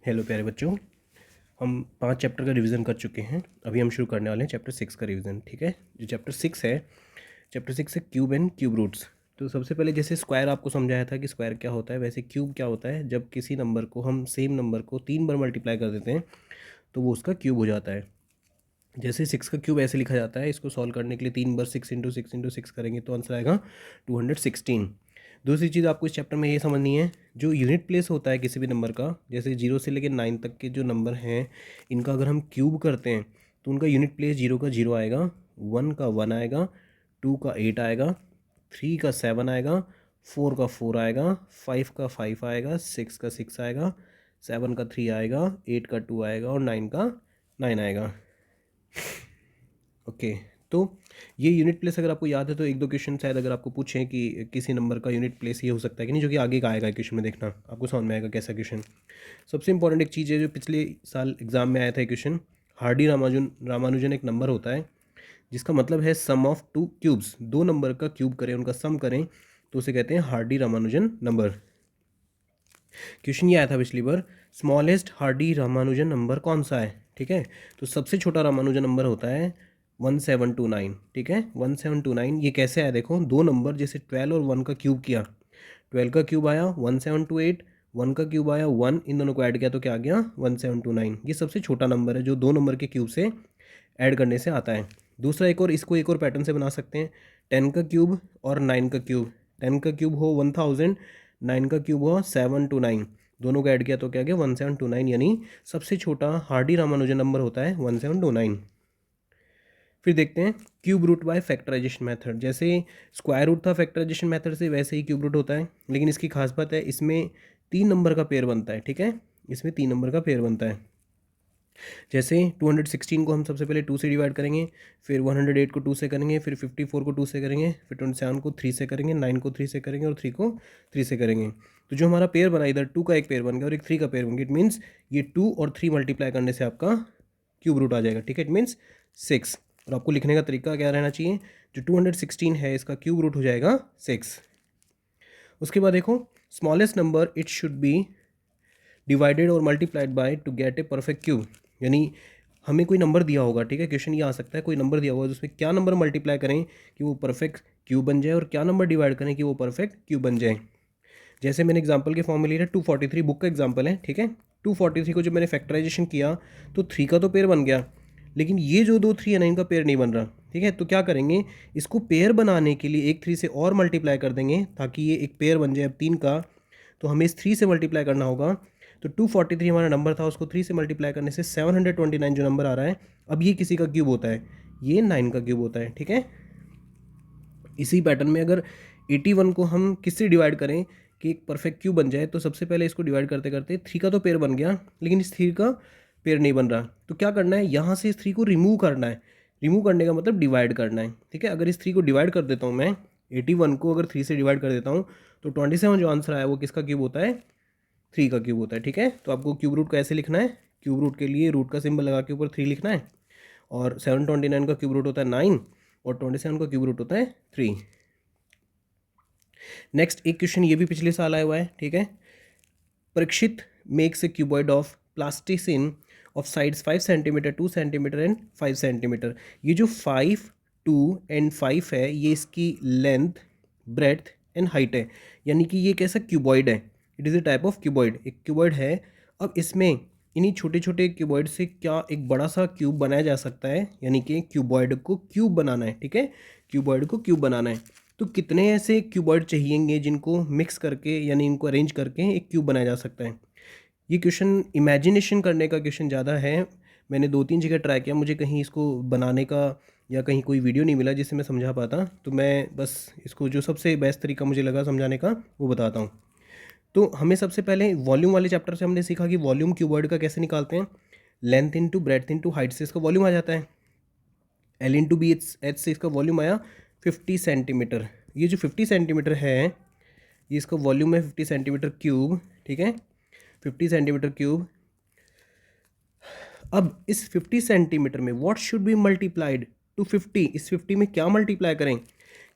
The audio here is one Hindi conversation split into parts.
हेलो प्यारे बच्चों, हम 5 चैप्टर का रिवीजन कर चुके हैं। अभी हम शुरू करने वाले हैं चैप्टर 6 का रिवीजन। ठीक है, जो चैप्टर 6 है क्यूब एंड क्यूब रूट्स। तो सबसे पहले जैसे स्क्वायर आपको समझाया था कि स्क्वायर क्या होता है, वैसे क्यूब क्या होता है। जब किसी नंबर को हम सेम नंबर को 3 बार मल्टीप्लाई कर देते हैं तो वो उसका क्यूब हो जाता है। जैसे 6 का क्यूब ऐसे लिखा जाता है, इसको सॉल्व करने के लिए 3 बार 6 × 6 × 6 करेंगे तो आंसर आएगा 216। दूसरी चीज़ आपको इस चैप्टर में ये समझनी है, जो यूनिट प्लेस होता है किसी भी नंबर का, जैसे 0 से लेकर 9 तक के जो नंबर हैं, इनका अगर हम क्यूब करते हैं तो उनका यूनिट प्लेस 0 का 0 आएगा, 1 का 1 आएगा, 2 का 8 आएगा, 3 का 7 आएगा, 4 का 4 आएगा, 5 का 5 आएगा, 6 का 6 आएगा, 7 का 3 आएगा, 8 का 2 आएगा और 9 का 9 आएगा। ओके, तो ये यूनिट प्लेस अगर आपको याद है तो एक दो क्वेश्चन शायद अगर आपको पूछें कि किसी नंबर का यूनिट प्लेस ये हो सकता है कि नहीं, जो कि आगे का आएगा क्वेश्चन में, देखना आपको समझ में आएगा कैसा क्वेश्चन। सबसे इंपॉर्टेंट एक चीज़ है जो पिछले साल एग्जाम में आया था क्वेश्चन, हार्डी रामानुजन एक नंबर होता है जिसका मतलब है सम ऑफ टू क्यूब्स। दो नंबर का क्यूब करें, उनका सम करें तो उसे कहते हैं हार्डी रामानुजन नंबर। क्वेश्चन ये आया था पिछली बार, स्मॉलेस्ट हार्डी रामानुजन नंबर कौन सा है। ठीक है, तो सबसे छोटा रामानुजन नंबर होता है 1729। ठीक है, 1729। ये कैसे आया देखो, दो नंबर जैसे 12 और 1 का क्यूब किया, 12 का क्यूब आया 1728, 1 का क्यूब आया 1, इन दोनों को ऐड किया तो क्या आ गया 1729। ये सबसे छोटा नंबर है जो दो नंबर के क्यूब से ऐड करने से आता है। दूसरा इसको एक और पैटर्न से बना सकते हैं, 10 का क्यूब और 9 का क्यूब। 10 का क्यूब हो 1000, 9 का क्यूब हो 729, दोनों को ऐड किया तो क्या गया 1729, यानी सबसे छोटा हार्डी रामानुजन नंबर होता है 1729। फिर देखते हैं cube root by factorisation method. जैसे स्क्वायर रूट था फैक्टराइजेशन मेथड से, वैसे ही क्यूब रूट होता है, लेकिन इसकी खास बात है इसमें 3 नंबर का पेयर बनता है। ठीक है, इसमें 3 नंबर का पेयर बनता है। जैसे 216 को हम सबसे पहले 2 से डिवाइड करेंगे, फिर 108 को 2 से करेंगे, फिर 54 को 2 से करेंगे, फिर 27 को 3 से करेंगे, 9 को 3 से करेंगे और 3 को 3 से करेंगे। तो जो हमारा पेयर बना, इधर 2 का एक पेयर बन गया और एक 3 का पेयर बन गया। इट मीन्स ये 2 और 3 मल्टीप्लाई करने से आपका क्यूब रूट आ जाएगा। ठीक है, इट मीन्स 6। और आपको लिखने का तरीका क्या रहना चाहिए, जो 216 है इसका क्यूब रूट हो जाएगा 6। उसके बाद देखो, smallest number it should be divided और multiplied by to get a perfect cube. यानी हमें कोई नंबर दिया होगा, ठीक है, क्वेश्चन ये आ सकता है, कोई नंबर दिया होगा उसमें क्या नंबर मल्टीप्लाई करें कि वो परफेक्ट क्यूब बन जाए और क्या नंबर डिवाइड करें कि वो परफेक्ट क्यूब बन जाए। जैसे मैंने एग्जांपल के फॉर्म में लिया 243, बुक का एग्जांपल है। ठीक है, 243 को जब मैंने फैक्टराइजेशन किया तो 3 का तो पेयर बन गया, लेकिन ये जो दो 3 है ना, इनका पेयर नहीं बन रहा। ठीक है, तो क्या करेंगे, इसको पेयर बनाने के लिए एक 3 से और मल्टीप्लाई कर देंगे ताकि ये एक पेयर बन जाए। अब 3 का तो हमें इस 3 से मल्टीप्लाई करना होगा। तो 243 हमारा नंबर था, उसको 3 से मल्टीप्लाई करने से 729 जो नंबर आ रहा है, अब ये किसी का क्यूब होता है, ये 9 का क्यूब होता है। ठीक है, इसी पैटर्न में अगर 81 को हम किससे डिवाइड करें कि एक परफेक्ट क्यूब बन जाए, तो सबसे पहले इसको डिवाइड करते करते 3 का तो पेयर बन गया, लेकिन इस 3 का पेयर नहीं बन रहा। तो क्या करना है, यहाँ से इस 3 को रिमूव करना है। रिमूव करने का मतलब डिवाइड करना है। ठीक है, अगर इस 3 को डिवाइड कर देता हूँ मैं, 81 को अगर 3 से डिवाइड कर देता हूँ तो 27 जो आंसर आया वो किसका क्यूब होता है, 3 का क्यूब होता है। ठीक है, तो आपको क्यूब रूट को ऐसे लिखना है, क्यूब रूट के लिए रूट का सिंबल लगा के ऊपर 3 लिखना है, और 729 का क्यूब रूट होता है 9 और 27 का क्यूब रूट होता है 3। नेक्स्ट एक क्वेश्चन ये भी पिछले साल आया हुआ है। ठीक है, Parikshit makes a cuboid of plasticine of sides 5 centimetre, 2 centimetre and 5 centimetre. ये जो 5, 2 एंड 5 है, ये इसकी लेंथ, ब्रेड्थ एंड हाइट है, यानी कि ये कैसा क्यूबॉइड है, it is a type of cuboid, एक क्यूबॉइड है। अब इसमें इन्हीं छोटे छोटे क्यूबॉइड से क्या एक बड़ा सा क्यूब बनाया जा सकता है, यानी कि क्यूबॉइड को क्यूब बनाना है। ठीक है, क्यूबॉइड को क्यूब बनाना है, तो कितने ऐसे क्यूबॉइड चाहिएंगे जिनको मिक्स करके यानी इनको अरेंज करके एक क्यूब बनाया जा सकता है। ये क्वेश्चन इमेजिनेशन करने का क्वेश्चन ज़्यादा है। मैंने 2-3 जगह ट्राई किया, मुझे कहीं इसको बनाने का या कहीं कोई वीडियो नहीं मिला जिससे मैं समझा पाता, तो मैं बस इसको जो सबसे बेस्ट तरीका मुझे लगा समझाने का वो बताता हूँ। तो हमें सबसे पहले वॉल्यूम वाले चैप्टर से हमने सीखा कि वॉल्यूम क्यूबॉइड का कैसे निकालते हैं। Length into breadth into height से इसका वॉल्यूम आ जाता है। एल इंटू बी एच से इसका वॉल्यूम आया 50 सेंटीमीटर। ये जो 50 सेंटीमीटर है, ये इसका वॉल्यूम है 50 सेंटीमीटर क्यूब। ठीक है, 50 सेंटीमीटर क्यूब। अब इस 50 सेंटीमीटर में what should be multiplied to 50, इस 50 में क्या मल्टीप्लाई करें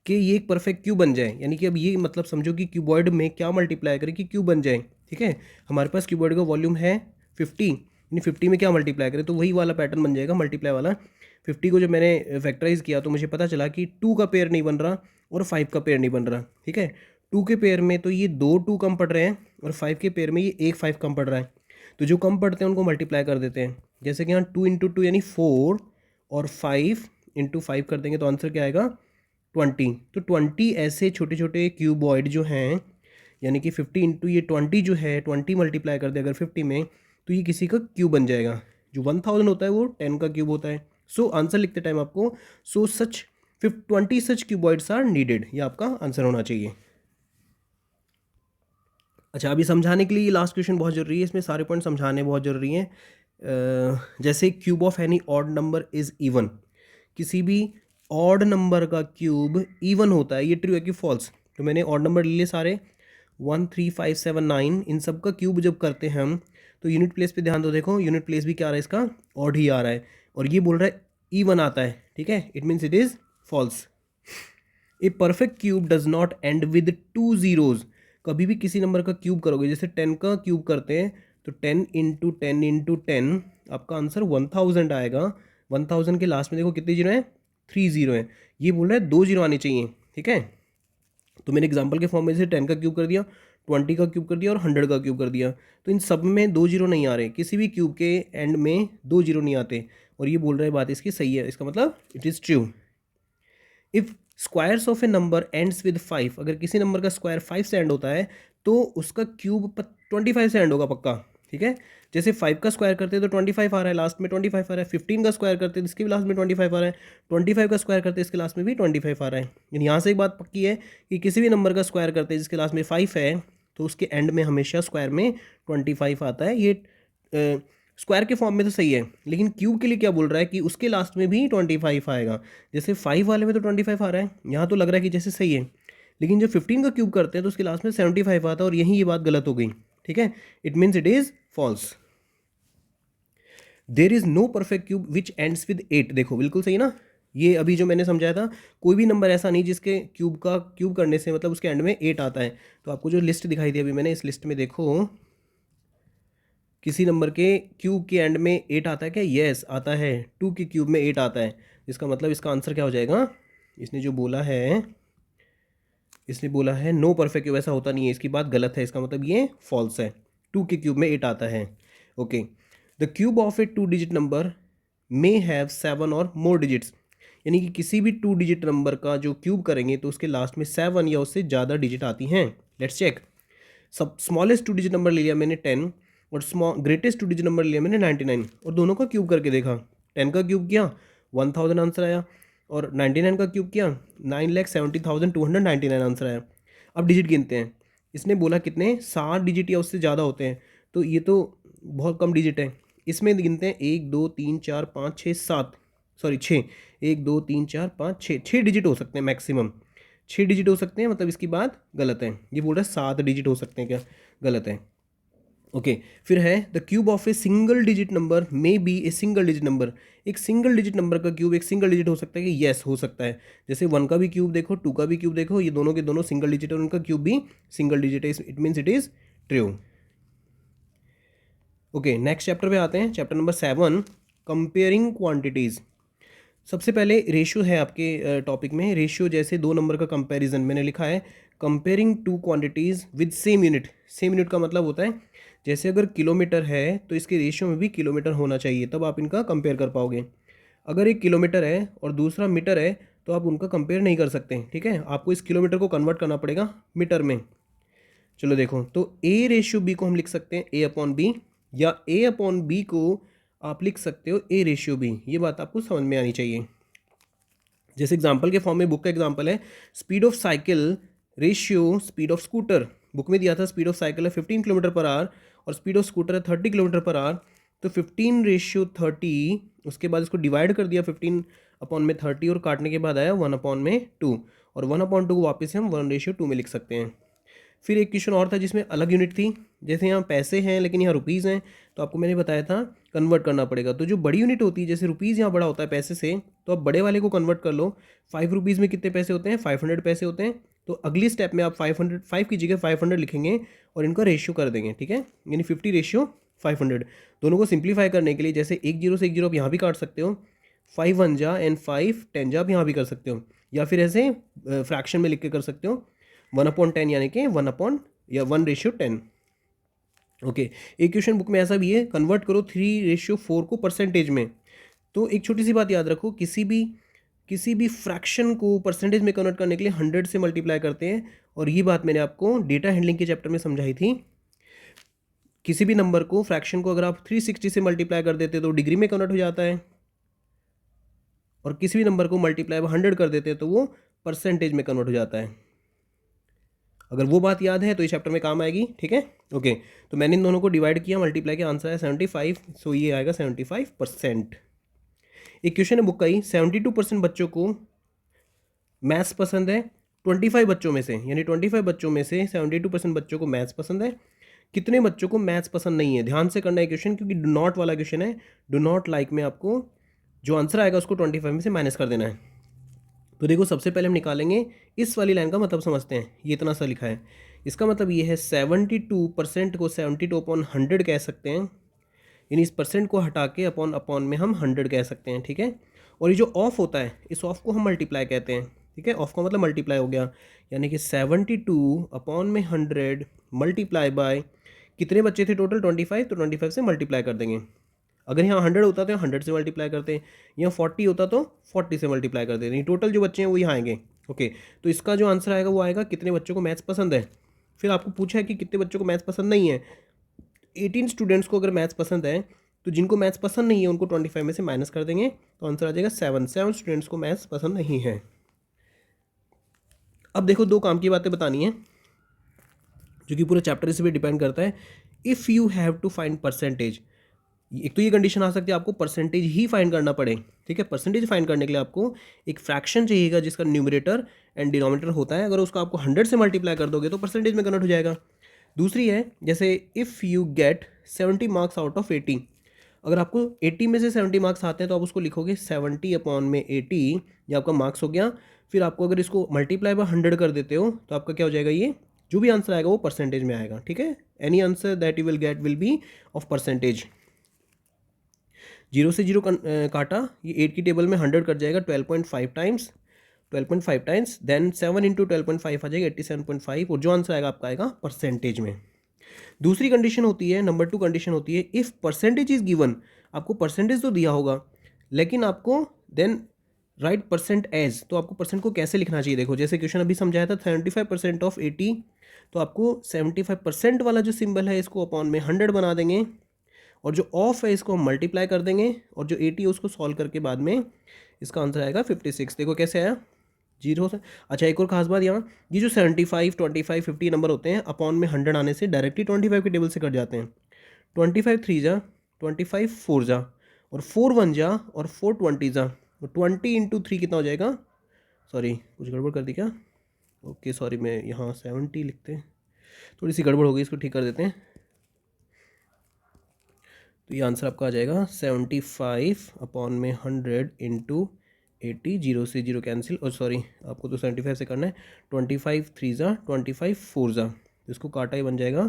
कि ये एक परफेक्ट क्यूब बन जाए। यानी कि अब ये मतलब समझो कि क्यूबॉइड में क्या मल्टीप्लाई करें कि क्यूब बन जाए। ठीक है, हमारे पास क्यूबॉइड का वॉल्यूम है 50, यानी 50 में क्या मल्टीप्लाई करें, तो वही वाला पैटर्न बन जाएगा मल्टीप्लाई वाला। 50 को जब मैंने फैक्टराइज किया तो मुझे पता चला कि 2 का पेयर नहीं बन रहा और 5 का पेयर नहीं बन रहा, ठीक है। 2 के पेयर में तो ये 2 2 कम पड़ रहे हैं और 5 के पेयर में ये 1 5 कम पड़ रहा है। तो जो कम पड़ते हैं उनको मल्टीप्लाई कर देते हैं, जैसे कि यहाँ 2 इंटू 2 यानी 4 और 5 इंटू 5 कर देंगे तो आंसर क्या आएगा 20। तो 20 ऐसे छोटे छोटे क्यूबॉइड जो हैं, यानी कि 50 इंटू ये 20 जो है 20 मल्टीप्लाई कर दे अगर 50 में तो ये किसी का क्यूब बन जाएगा। जो 1000 होता है वो 10 का क्यूब होता है। सो आंसर लिखते टाइम आपको सो सच 20 सच क्यूबॉइड्स आर नीडेड, ये आपका आंसर होना चाहिए। अच्छा, अभी समझाने के लिए ये लास्ट क्वेश्चन बहुत जरूरी है, इसमें सारे पॉइंट समझाने बहुत जरूरी हैं। जैसे cube of any odd number is even, किसी भी ऑड नंबर का क्यूब इवन होता है, ये ट्रू है कि फॉल्स। तो मैंने ऑड नंबर ले लिए सारे 1 3 5 7 9, इन सब का क्यूब जब करते हैं हम तो यूनिट प्लेस पे ध्यान दो, देखो यूनिट प्लेस भी क्या आ रहा है इसका ऑड ही आ रहा है और ये बोल रहा है इवन आता है, ठीक है, it means it is false. A perfect cube does not end with 2 zeros, कभी भी किसी नंबर का क्यूब करोगे, जैसे 10 का क्यूब करते हैं तो 10 इंटू 10 इंटू 10 आपका आंसर 1000 आएगा। 1000 के लास्ट में देखो कितने जीरो हैं 3 0 हैं, ये बोल रहा है 2 0 आने चाहिए, ठीक है। तो मैंने एग्जांपल के फॉर्म में जैसे 10 का क्यूब कर दिया, 20 का क्यूब कर दिया और 100 का क्यूब कर दिया, तो इन सब में 2 0 नहीं आ रहे, किसी भी क्यूब के एंड में 2 0 नहीं आते और ये बोल रहा है बात इसकी सही है, इसका मतलब it is true. If squares of A number ends with 5, अगर किसी नंबर का स्क्वायर 5 से एंड होता है तो उसका क्यूब 25 से एंड होगा पक्का, ठीक है। जैसे 5 का स्क्वायर करते हैं तो 25 आ रहा है लास्ट में, 25 आ रहा है। 15 का स्क्वायर करते हैं तो इसके भी लास्ट में 25 आ रहा है। 25 का स्क्वायर करते हैं इसके लास्ट में भी 25 आ रहा है। यानी यहाँ से एक बात पक्की है कि किसी भी नंबर का स्क्वायर करते हैं जिसके लास्ट में 5 है तो उसके एंड में हमेशा स्क्वायर में 25 आता है। ये स्क्वायर के फॉर्म में तो सही है, लेकिन क्यूब के लिए क्या बोल रहा है कि उसके लास्ट में भी 25 आएगा। जैसे 5 वाले में तो 25 आ रहा है, यहाँ तो लग रहा है कि जैसे सही है, लेकिन जब 15 का क्यूब करते हैं तो उसके लास्ट में 75 आता है और यहीं ये बात गलत हो गई, ठीक है। It means it is false. There is no perfect cube which ends with 8, देखो बिल्कुल सही ना, ये अभी जो मैंने समझाया था, कोई भी नंबर ऐसा नहीं जिसके क्यूब का क्यूब करने से मतलब उसके एंड में 8 आता है। तो आपको जो लिस्ट दिखाई दी अभी मैंने, इस लिस्ट में देखो किसी नंबर के क्यूब के एंड में 8 आता है क्या? यस आता है। 2 के क्यूब में 8 आता है, इसका मतलब इसका आंसर क्या हो जाएगा? इसने जो बोला है, इसने बोला है नो परफेक्ट क्यूब, ऐसा होता नहीं है, इसकी बात गलत है, इसका मतलब ये फॉल्स है। 2 के क्यूब में 8 आता है। Okay, the cube of A 2 digit number may have 7 और मोर डिजिट्स, यानी कि किसी भी 2 डिजिट नंबर का जो क्यूब करेंगे तो उसके लास्ट में 7 या उससे ज़्यादा डिजिट आती हैं। Let's check. सब स्मॉलेस्ट 2 डिजिट नंबर ले लिया मैंने 10 और ग्रेटेस्ट 2 डिजिट नंबर लिया मैंने 99 और दोनों का क्यूब करके देखा। 10 का क्यूब किया 1000 आंसर आया और 99 का क्यूब किया 9,70,299 आंसर आया। अब डिजिट गिनते हैं, इसने बोला कितने 7 डिजिट या उससे ज़्यादा होते हैं, तो ये तो बहुत कम डिजिट है। इसमें गिनते हैं 1 2 3 4 5 6 7, सॉरी 6, 1 2 3 4 5 6 डिजिट हो सकते हैं मैक्सिमम, 6 डिजिट हो सकते हैं, मतलब इसकी बात गलत है। ये बोल रहा है 7 डिजिट हो सकते हैं, क्या गलत है। ओके फिर है the cube of a single digit number may be a single digit number, एक सिंगल डिजिट नंबर का क्यूब एक सिंगल डिजिट हो सकता है कि यस हो सकता है। जैसे 1 का भी क्यूब देखो, 2 का भी क्यूब देखो, ये दोनों के दोनों सिंगल डिजिट है, उनका क्यूब भी सिंगल डिजिट है, it means it is true. Okay next chapter पे आते हैं, चैप्टर नंबर 7, कंपेयरिंग क्वांटिटीज़। सबसे पहले रेशियो है आपके टॉपिक में। रेशियो जैसे दो नंबर का कंपैरिजन, मैंने लिखा है comparing two quantities with same unit. Same unit का मतलब होता है जैसे अगर किलोमीटर है तो इसके रेशियो में भी किलोमीटर होना चाहिए, तब आप इनका कंपेयर कर पाओगे। अगर एक किलोमीटर है और दूसरा मीटर है तो आप उनका कंपेयर नहीं कर सकते, ठीक है। आपको इस किलोमीटर को कन्वर्ट करना पड़ेगा मीटर में। चलो देखो, तो ए रेशियो बी को हम लिख सकते हैं ए अपॉन बी, या ए अपॉन बी को आप लिख सकते हो ए रेशियो बी। ये बात आपको समझ में आनी चाहिए। जैसे एग्जांपल के फॉर्म में बुक का एग्जांपल है speed of cycle ratio speed of scooter. Book में दिया था स्पीड ऑफ साइकिल है 15 किलोमीटर पर आवर और स्पीड ऑफ स्कूटर है 30 किलोमीटर पर आवर। तो 15 रेशियो 30, उसके बाद इसको डिवाइड कर दिया 15 अपॉन में 30 और काटने के बाद आया 1 अपॉन में 2, और 1 अपॉन 2 को वापस हम 1 रेशियो 2 में लिख सकते हैं। फिर एक क्वेश्चन और था जिसमें अलग यूनिट थी, जैसे यहाँ पैसे हैं लेकिन यहाँ रुपीज़ हैं, तो आपको मैंने बताया था कन्वर्ट करना पड़ेगा। तो जो बड़ी यूनिट होती है, जैसे रुपीज़ यहाँ बड़ा होता है पैसे से, तो आप बड़े वाले को कन्वर्ट कर लो। 5 रुपीज़ में कितने पैसे होते हैं? 500 पैसे होते हैं। तो अगली स्टेप में आप 5 की जगह 500 लिखेंगे और इनका रेशियो कर देंगे, ठीक है, यानी 50 रेशियो 500। दोनों को सिंप्लीफाई करने के लिए जैसे एक जीरो से एक जीरो आप यहाँ भी काट सकते हो, 5 1 जा एंड 5 10 जा आप यहाँ भी कर सकते हो, या फिर ऐसे फ्रैक्शन में लिख के कर सकते हो 1/10 यानी कि 1/10। ओके, एक क्वेश्चन बुक में ऐसा भी है, कन्वर्ट करो 3:4 को परसेंटेज में। तो एक छोटी सी बात याद रखो, किसी भी फ्रैक्शन को परसेंटेज में कन्वर्ट करने के लिए 100 से मल्टीप्लाई करते हैं, और ये बात मैंने आपको डेटा हैंडलिंग के चैप्टर में समझाई थी। किसी भी नंबर को, फ्रैक्शन को अगर आप 360 से मल्टीप्लाई कर देते तो डिग्री में कन्वर्ट हो जाता है, और किसी भी नंबर को मल्टीप्लाई 100 कर देते तो वो परसेंटेज में कन्वर्ट हो जाता है। अगर वो बात याद है तो इस चैप्टर में काम आएगी, ठीक है। ओके, तो मैंने इन दोनों को डिवाइड किया, मल्टीप्लाई का आंसर है 75, सो ये आएगा 75%। एक क्वेश्चन है बुक का ही, 72% बच्चों को मैथ्स पसंद है 25 बच्चों में से, यानी 25 बच्चों में से 72% बच्चों को मैथ्स पसंद है, कितने बच्चों को मैथ्स पसंद नहीं है। ध्यान से करना है क्वेश्चन, क्योंकि डू नॉट वाला क्वेश्चन है। डू नॉट लाइक में आपको जो आंसर आएगा उसको 25 में से माइनस कर देना है। तो देखो, सबसे पहले हम निकालेंगे इस वाली लाइन का मतलब समझते हैं। ये इतना सा लिखा है, इसका मतलब ये है 72% को 72/100 कह सकते हैं, यानी इस परसेंट को हटा के अपॉन में हम 100 कह सकते हैं, ठीक है। और ये जो ऑफ होता है, इस ऑफ को हम मल्टीप्लाई कहते हैं, ठीक है। ऑफ का मतलब मल्टीप्लाई हो गया, यानी कि 72/100 मल्टीप्लाई बाय कितने बच्चे थे टोटल 25, तो 25 से मल्टीप्लाई कर देंगे। अगर यहाँ 100 होता तो 100 से मल्टीप्लाई करते हैं, यहाँ 40 होता तो 40 से मल्टीप्लाई कर देते हैं। टोटल जो बच्चे हैं वो यहाँ आएंगे। ओके, तो इसका जो आंसर आएगा वो आएगा कितने बच्चों को मैथ्स पसंद है। फिर आपको पूछा है कि कितने बच्चों को मैथ्स पसंद नहीं है। 18 स्टूडेंट्स को अगर मैथ्स पसंद है, तो जिनको मैथ्स पसंद नहीं है उनको 25 में से माइनस कर देंगे, तो आंसर आ जाएगा 7 स्टूडेंट्स को मैथ्स पसंद नहीं है। अब देखो, दो काम की बातें बतानी है जो कि पूरा चैप्टर इस पर डिपेंड करता है। If you have to find percentage, एक तो ये कंडीशन आ सकती है आपको परसेंटेज ही फाइंड करना पड़े, ठीक है। परसेंटेज फाइंड करने के लिए आपको एक फ्रैक्शन चाहिएगा जिसका न्यूमरेटर एंड डिनोमिनेटर होता है। अगर उसको आपको 100 से मल्टीप्लाई कर दोगे तो परसेंटेज में कन्वर्ट हो जाएगा। दूसरी है, जैसे if you get 70 marks out of 80, अगर आपको 80 में से 70 मार्क्स आते हैं तो आप उसको लिखोगे 70/80, ये आपका मार्क्स हो गया। फिर आपको अगर इसको मल्टीप्लाई बाय 100 कर देते हो तो आपका क्या हो जाएगा, ये जो भी आंसर आएगा वो परसेंटेज में आएगा, ठीक है। Any answer that you will get will be of percentage. 0 से 0 काटा, ये 8 की टेबल में 100 कट जाएगा 12.5 टाइम्स, देन 7 × 12.5 आ जाएगा 87.5, और जो आंसर आएगा आपका आएगा परसेंटेज में। दूसरी कंडीशन होती है, नंबर 2 कंडीशन होती है, इफ़ परसेंटेज इज गिवन, आपको परसेंटेज तो दिया होगा लेकिन आपको देन राइट परसेंट एज, तो आपको परसेंट को कैसे लिखना चाहिए। देखो, जैसे क्वेश्चन अभी समझाया था 75% ऑफ 80, तो आपको 75% वाला जो सिंबल है इसको अपॉन में 100 बना देंगे, और जो ऑफ है इसको हम मल्टीप्लाई कर देंगे, और जो 80 है उसको सॉल्व करके बाद में इसका आंसर आएगा 56। देखो कैसे आया, 0 से। अच्छा, एक और खास बात यहाँ, ये जो 75, 25, 50 नंबर होते हैं, अपॉन में 100 आने से डायरेक्टली 25 की टेबल से कट जाते हैं। 25 3 जा, 25 4 जा, और 4 1 जा, और 4 20 जा, तो 20 × 3 कितना हो जाएगा। सॉरी, कुछ गड़बड़ कर दी क्या। ओके सॉरी, मैं यहाँ 70 लिखते हैं, थोड़ी सी गड़बड़ हो गई, इसको ठीक कर देते हैं। तो ये आंसर आपका आ जाएगा 75/100 × 80, 0 से 0 कैंसिल, और सॉरी आपको तो 75 से करना है। 25 3 जा, 25 4 जा, इसको काटा ही बन जाएगा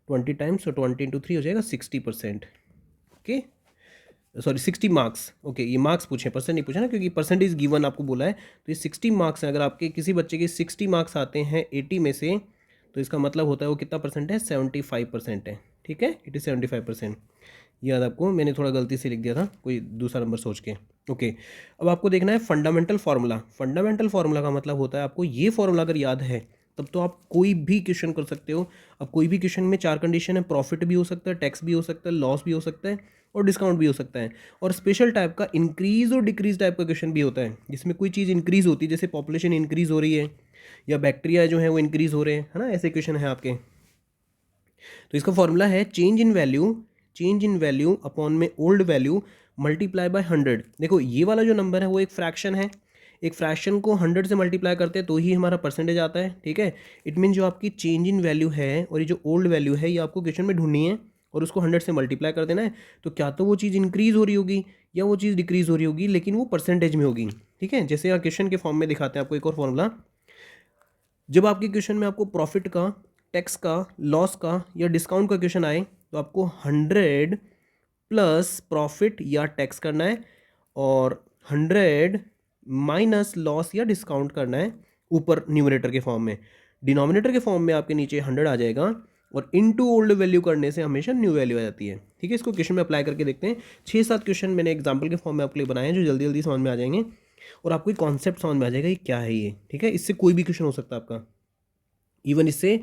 20 टाइम्स, और 20 × 3 हो जाएगा 60%। Okay, sorry 60 marks. ओके, ये मार्क्स पूछे, परसेंट नहीं पूछा ना, क्योंकि परसेंटेज गिवन आपको बोला है। तो ये 60 मार्क्स हैं। अगर आपके किसी बच्चे के 60 मार्क्स आते हैं 80 में से, तो इसका मतलब होता है वो कितना परसेंट है, 75% है, ठीक है। It is 75%। याद आपको मैंने थोड़ा गलती से लिख दिया था, कोई दूसरा नंबर सोच के। ओके, अब आपको देखना है फंडामेंटल फार्मूला। फंडामेंटल फार्मूला का मतलब होता है, आपको ये फार्मूला अगर याद है तब तो आप कोई भी क्वेश्चन कर सकते हो। अब कोई भी क्वेश्चन में 4 कंडीशन है, प्रॉफिट भी हो सकता है, टैक्स भी हो सकता है, लॉस भी हो सकता है, और डिस्काउंट भी हो सकता है। और स्पेशल टाइप का इंक्रीज और डिक्रीज टाइप का क्वेश्चन भी होता है, जिसमें कोई चीज़ इंक्रीज होती है, जैसे पॉपुलेशन इंक्रीज हो रही है या बैक्टीरिया जो है वो इंक्रीज हो रहे हैं, है ना, ऐसे क्वेश्चन है आपके। तो इसका फॉर्मूला है चेंज इन वैल्यू अपॉन में ओल्ड वैल्यू मल्टीप्लाई बाय 100। देखो, ये वाला जो नंबर है वो एक फ्रैक्शन है, एक फ्रैक्शन को 100 से मल्टीप्लाई करते हैं तो ही हमारा परसेंटेज आता है, ठीक है। इट मीन जो आपकी चेंज इन वैल्यू है और ये जो ओल्ड वैल्यू है, ये आपको क्वेश्चन में ढूंढनी है और उसको 100 से मल्टीप्लाई कर देना है। तो क्या तो वो चीज़ इंक्रीज़ हो रही होगी या वो चीज़ डिक्रीज़ हो रही होगी, लेकिन वो परसेंटेज में होगी, ठीक है। जैसे यहाँ क्वेश्चन के फॉर्म में दिखाते हैं आपको एक और फॉर्मूला। जब आपके क्वेश्चन में आपको प्रॉफिट का, टैक्स का, लॉस का या डिस्काउंट का क्वेश्चन आए, तो आपको 100 प्लस प्रॉफिट या टैक्स करना है और 100 माइनस लॉस या डिस्काउंट करना है ऊपर न्यूमरेटर के फॉर्म में। डिनोमिनेटर के फॉर्म में आपके नीचे 100 आ जाएगा और इनटू ओल्ड वैल्यू करने से हमेशा न्यू वैल्यू आ जाती है। ठीक है, इसको क्वेश्चन में अप्लाई करके देखते हैं। 6-7 क्वेश्चन मैंने एग्जाम्पल के फॉर्म में आपके लिए बनाए हैं जो जल्दी जल्दी समझ में आ जाएंगे और आपको एक कॉन्सेप्ट समझ में आ जाएगा ये क्या है ये। ठीक है, इससे कोई भी क्वेश्चन हो सकता है आपका, इवन इससे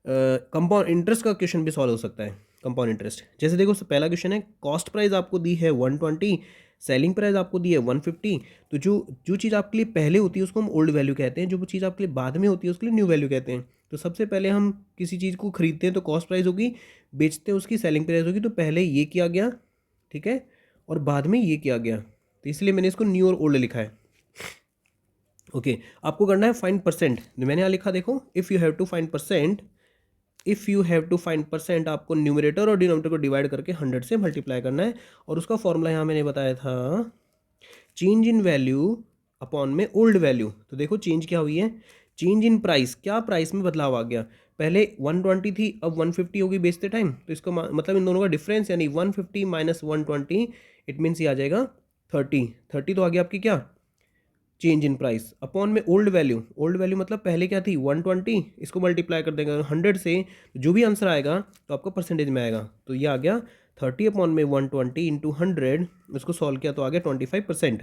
कंपाउंड इंटरेस्ट का क्वेश्चन भी सॉल्व हो सकता है। कंपाउंड इंटरेस्ट जैसे देखो, पहला क्वेश्चन है कॉस्ट प्राइस आपको दी है 120, सेलिंग प्राइस आपको दी है 150। तो जो जो चीज़ आपके लिए पहले होती है उसको हम ओल्ड वैल्यू कहते हैं, जो चीज़ आपके लिए बाद में होती है उसके लिए न्यू वैल्यू कहते हैं। तो सबसे पहले हम किसी चीज़ को खरीदते हैं तो कॉस्ट प्राइस होगी, बेचते हैं उसकी सेलिंग प्राइस होगी। तो पहले ये किया गया, ठीक है, और बाद में ये किया गया, तो इसलिए मैंने इसको न्यू और ओल्ड लिखा है। ओके, आपको करना है फाइंड परसेंट। मैंने यहाँ लिखा देखो, if you have to find percent, if you have to find percent, आपको न्यूमरेटर और डिनोमिनेटर को डिवाइड करके 100 से मल्टीप्लाई करना है। और उसका फॉर्मूला यहाँ मैंने बताया था, चेंज इन वैल्यू अपॉन में ओल्ड वैल्यू। तो देखो चेंज क्या हुई है, चेंज इन प्राइस, क्या प्राइस में बदलाव आ गया। पहले 120 थी, अब 150 होगी बेचते टाइम। तो इसको मतलब इन दोनों का डिफरेंस यानी 150 माइनस 120, इट मीन्स ये आ जाएगा 30 तो आ गया आपकी क्या, चेंज इन प्राइस अपॉन में ओल्ड वैल्यू। ओल्ड वैल्यू मतलब पहले क्या थी 120, इसको मल्टीप्लाई कर देंगे 100 से, जो भी आंसर आएगा तो आपका परसेंटेज में आएगा। तो ये आ गया 30 अपॉन में 120 इंटू 100, उसको सॉल्व किया तो आ गया 25%।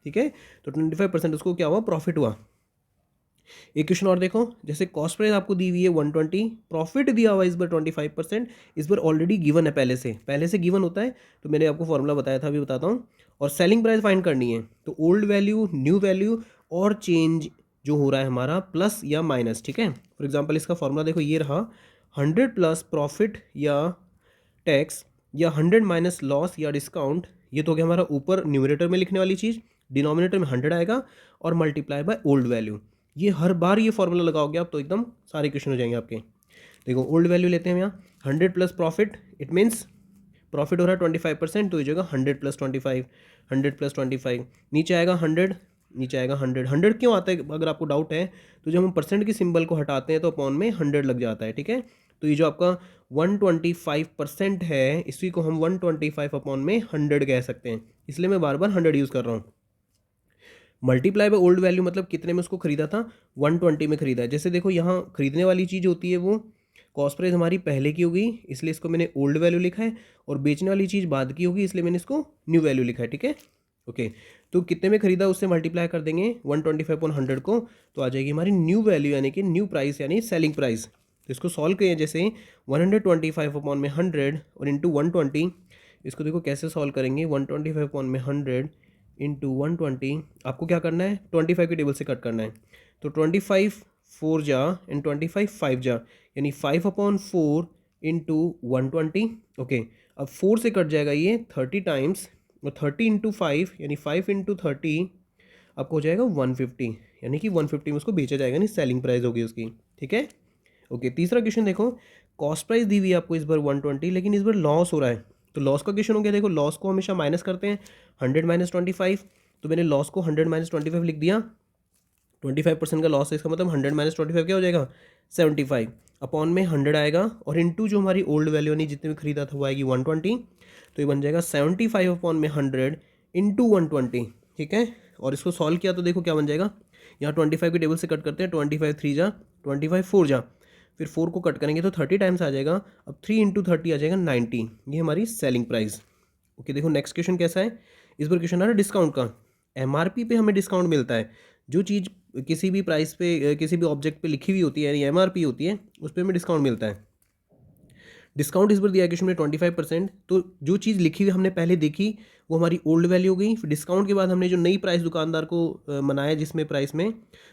ठीक है, तो 25% उसको क्या हुआ, प्रॉफिट हुआ। एक क्वेश्चन और देखो, जैसे कॉस्ट प्राइस आपको दी हुई है 120, प्रॉफिट दिया हुआ इस बार 25%, इस बार ऑलरेडी गिवन है, पहले से गिवन होता है। तो मैंने आपको फॉर्मूला बताया था, अभी बताता हूँ। और सेलिंग प्राइस फाइंड करनी है, तो ओल्ड वैल्यू, न्यू वैल्यू और चेंज जो हो रहा है हमारा प्लस या माइनस। ठीक है, फॉर एग्जाम्पल इसका फॉर्मूला देखो, ये रहा 100 प्लस प्रॉफिट या टैक्स या 100 माइनस लॉस या डिस्काउंट। ये तो हो गया हमारा ऊपर न्यूमरेटर में लिखने वाली चीज़, डिनोमिनेटर में 100 आएगा और मल्टीप्लाई बाय ओल्ड वैल्यू। ये हर बार ये फॉर्मूला लगाओगे आप तो एकदम सारे क्वेश्चन हो जाएंगे आपके। देखो ओल्ड वैल्यू लेते हैं यहाँ, 100 plus profit, it means profit हो रहा है 25%, तो ये जगह 100 प्लस 25, 100 प्लस 25, नीचे आएगा 100, नीचे आएगा 100। 100 क्यों आता है अगर आपको डाउट है, तो जब हम परसेंट की सिंबल को हटाते हैं तो अपॉन में 100 लग जाता है। ठीक है, तो ये जो आपका 125% है, इसी को हम 125 अपॉन में 100 कह सकते हैं, इसलिए मैं बार बार 100 यूज़ कर रहा हूँ। मल्टीप्लाई बाय ओल्ड वैल्यू मतलब कितने में उसको खरीदा था, 120 में खरीदा है। जैसे देखो यहाँ खरीदने वाली चीज़ होती है वो कॉस्ट प्राइस हमारी पहले की होगी, इसलिए इसको मैंने ओल्ड वैल्यू लिखा है, और बेचने वाली चीज़ बाद की होगी, इसलिए मैंने इसको न्यू वैल्यू लिखा है। ठीक है, ओके, तो कितने में खरीदा उससे मल्टीप्लाई कर देंगे 125/100 को, तो आ जाएगी हमारी न्यू वैल्यू यानी कि न्यू प्राइस यानी सेलिंग प्राइस। तो इसको सॉल्व करें, जैसे 125/100 और इंटू 120, इसको देखो कैसे सॉल्व करेंगे, 125/100 इंटू 120, आपको क्या करना है 25 की टेबल से कट करना है। तो 25 4 जा एंड 25 5 जा, यानी 5/4 इंटू 120। ओके, अब 4 से कट जाएगा ये 30 टाइम्स, और 30 इंटू 5 यानी 5 इंटू 30 आपको हो जाएगा 150, यानी कि 150 में उसको बेचा जाएगा, नहीं सेलिंग प्राइस होगी उसकी। ठीक है, ओके। तीसरा क्वेश्चन देखो, कॉस्ट प्राइस दी हुई है आपको इस बार 120, लेकिन इस बार लॉस हो रहा है, तो लॉस का क्वेश्चन हो गया। देखो लॉस को हमेशा माइनस करते हैं, 100 माइनस 25, तो मैंने लॉस को 100 माइनस 25 लिख दिया। 25% का लॉस है, इसका मतलब 100 माइनस 25 क्या हो जाएगा 75, अपॉन में 100 आएगा, और इंटू जो हमारी ओल्ड वैल्यू यानी जितने भी खरीदा था वो आएगी 120, तो ये बन जाएगा 75 अपॉन में 100 इंटू 120। ठीक है, और इसको सॉल्व किया तो देखो क्या बन जाएगा, यहाँ 25 की टेबल से कट करते हैं, 25 3 जा, 25 4 जा, फिर 4 को कट करेंगे तो 30 टाइम्स आ जाएगा। अब 3 इंटू 30 आ जाएगा 90, ये हमारी सेलिंग प्राइस। ओके, देखो नेक्स्ट क्वेश्चन कैसा है, इस बार क्वेश्चन आ रहा है डिस्काउंट का। एमआरपी पे हमें डिस्काउंट मिलता है, जो चीज़ किसी भी प्राइस पे किसी भी ऑब्जेक्ट पे लिखी हुई होती है यानी एमआरपी होती है, उस पर हमें डिस्काउंट मिलता है। डिस्काउंट इस बार दिया है क्वेश्चन में 25%, तो जो चीज़ लिखी हुई हमने पहले देखी वो हमारी ओल्ड वैल्यू हो गई, फिर डिस्काउंट के बाद हमने जो नई प्राइस दुकानदार को मनाया जिसमें प्राइस में,